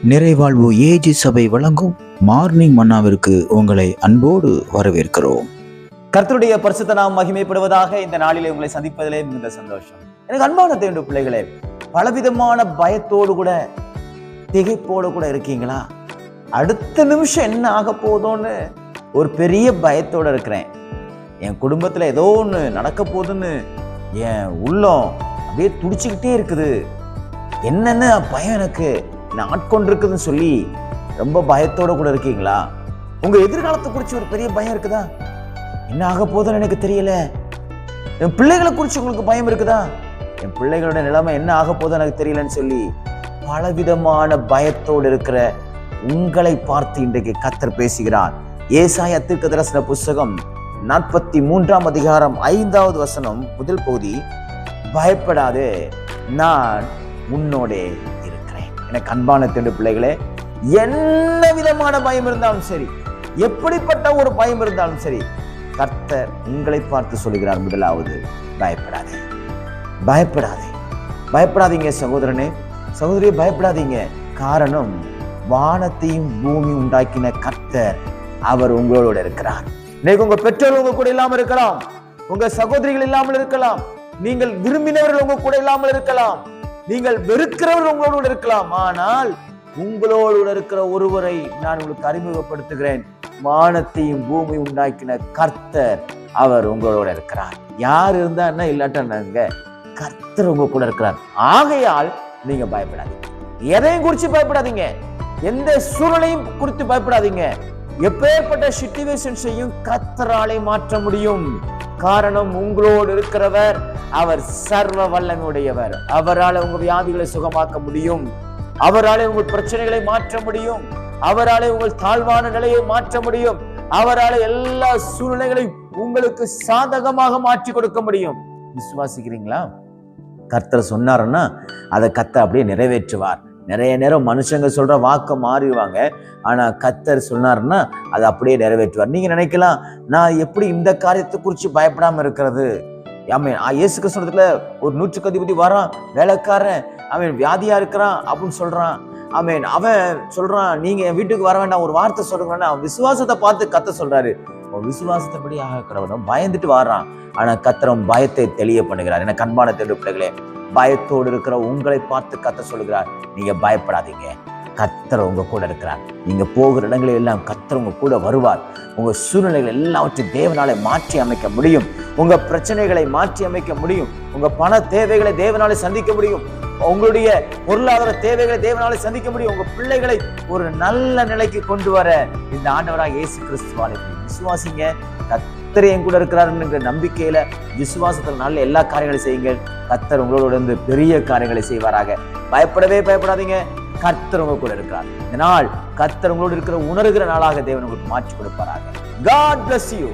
நிறைவாழ்வு AG சபை வழங்கும் morning மன்னாவிற்கு உங்களை அன்போடு வரவேற்கிறோம். கர்த்தருடைய பரிசுத்த நாமம் மகிமைப்படுவதாக. இந்த நாளிலே உங்களை சந்திப்பதிலே மிகுந்த சந்தோஷம். எனக்கு அன்பான தேவனுடைய பிள்ளைகளே, பலவிதமான பயத்தோடு கூட திகைப்போடு கூட இருக்கீங்களா? அடுத்த நிமிஷம் என்ன ஆக போதோன்னு ஒரு பெரிய பயத்தோடு இருக்கிறேன். என் குடும்பத்தில் ஏதோ ஒன்று நடக்க போகுதுன்னு என் உள்ளம் அப்படியே துடிச்சுக்கிட்டே இருக்குது. என்னென்ன பயம் எனக்கு ஆட்கொண்டிருக்குதுன்னு சொல்லி ரொம்ப பயத்தோட கூட இருக்கீங்களா? உங்க எதிர்காலத்தை குறித்து ஒரு பெரிய பயம் இருக்குதா? என்ன ஆக போதுன்னு எனக்கு தெரியல. என் பிள்ளைகளை குறித்து உங்களுக்கு பயம் இருக்குதா? என் பிள்ளைகளோட நிலைமை என்ன ஆக போதும் எனக்கு தெரியலன்னு சொல்லி பலவிதமான பயத்தோடு இருக்கிற உங்களை பார்த்து இன்றைக்கு கர்த்தர் பேசுகிறார். ஏசாயா தீர்க்கதரிசன புஸ்தகம் 43 அதிகாரம் 5வது வசனம் முதல் பகுதி, பயப்படாதே, நான் உன்னோடே இருக்கிறேன். எனக்கு அன்பான தேவனுடைய பிள்ளைகளே, என்ன விதமான பயம் இருந்தாலும் சரி, எப்படிப்பட்ட ஒரு பயம் இருந்தாலும் சரி, கர்த்தர் உங்களை பார்த்து சொல்லுகிறார். முதலாவது, பயப்படாதே, பயப்படாதே, பயப்படாதீங்க சகோதரனே, சகோதரியே, பயப்படாதீங்க. காரணம், வானத்தையும் பூமி உண்டாக்கின கர்த்தர் அவர் உங்களோட இருக்கிறார். இன்னைக்கு உங்க பெற்றோர்கள் உங்க கூட இல்லாமல் இருக்கலாம், உங்க சகோதரிகள் இல்லாமல் இருக்கலாம், நீங்கள் விரும்பினவர்கள் உங்க கூட இல்லாமல் இருக்கலாம், நீங்கள் வெறுக்கிறவர்கள் உங்களோடு இருக்கலாம். ஆனால் உங்களோடு இருக்கிற ஒருவரை நான் உங்களுக்கு அறிமுகப்படுத்துகிறேன். வானத்தையும் பூமி உண்டாக்கின கர்த்தர் அவர் உங்களோட இருக்கிறார். யார் இருந்தா என்ன, இல்லாட்டா கர்த்தர் உங்க கூட இருக்கிறார். ஆகையால் நீங்க பயப்படாதீங்க. எதையும் குறித்து பயப்படாதீங்க, எந்த சூழ்நிலையும் குறித்து பயப்படாதீங்க. எப்பேற்பட்ட சிச்சுவேஷன்ஸையும் கர்த்தராலே மாற்ற முடியும். காரணம், உங்களோடு இருக்கிறவர் அவர் சர்வ வல்லமையுடையவர். அவரால் உங்க வியாதிகளை சுகமாக்க முடியும், அவராலே உங்கள் பிரச்சனைகளை மாற்ற முடியும், அவராலே உங்கள் தாழ்வான நிலையை மாற்ற முடியும், அவரால் எல்லா சூழ்நிலைகளையும் உங்களுக்கு சாதகமாக மாற்றி கொடுக்க முடியும். விசுவாசிக்கிறீங்களா? கர்த்தர் சொன்னாருன்னா அதை கர்த்தர் அப்படியே நிறைவேற்றுவார். நிறைய நேரம் மனுஷங்க சொல்ற வாக்க மாறிடுவாங்க, ஆனா கர்த்தர் சொன்னாருன்னா அதை அப்படியே நிறைவேற்றுவார். நீங்க நினைக்கலாம், நான் எப்படி இந்த காரியத்தை குறித்து பயப்படாம இருக்கிறது? இயேசு கிறிஸ்துவத்துல ஒரு 100க்கு அதிபதி வரான், வேலைக்காரன், அவன் வியாதியா இருக்கிறான் அப்படின்னு சொல்றான். அவன் சொல்றான், நீங்க என் வீட்டுக்கு வர வேண்டாம், ஒரு வார்த்தை சொல்றேன்னா, அவன் விசுவாசத்தை பார்த்து கர்த்தர் சொல்றாரு, விசுவாசத்தைப்படி ஆகிறவனும் பயந்துட்டு வர்றான். ஆனா கர்த்தர் பயத்தை தெளிய பண்ணுகிறார். எனக்கு அன்பான தேவனுடைய பிள்ளைகளே, பயத்தோடு இருக்கிற உங்களை பார்த்து கர்த்தர் சொல்லுகிறார், நீங்க பயப்படாதீங்க, கர்த்தர் உங்க கூட இருக்கிறார். நீங்க போகிற இடங்களில் எல்லாம் கர்த்தர் உங்க கூட வருவார். உங்க சூழ்நிலைகள் எல்லாவற்றையும் தேவனாலே மாற்றி அமைக்க முடியும். உங்க பிரச்சனைகளை மாற்றி அமைக்க முடியும். உங்க பண தேவைகளை தேவனாலே சந்திக்க முடியும். உங்களுடைய பொருளாதார தேவைகளை தேவனாலே சந்திக்க முடியும். உங்க பிள்ளைகளை ஒரு நல்ல நிலைக்கு கொண்டு வர இந்த ஆண்டவராக இயேசு கிறிஸ்துவாலே விசுவாசிங்க. கர்த்தர் என் கூட இருக்கிறாருங்கிற நம்பிக்கையில, விசுவாசத்தில் நல்ல எல்லா காரியங்களையும் செய்யுங்கள். கர்த்தர் உங்களோட இருந்து பெரிய காரியங்களை செய்வாராக. பயப்படவே பயப்படாதீங்க, கர்த்தர் உங்க கூட இருக்கிறார். இந்த நாள் கர்த்தர் உங்களோடு இருக்கிற உணர்கிற நாளாக தேவன் உங்களுக்கு மாற்றி கொடுப்பாராக. God bless you.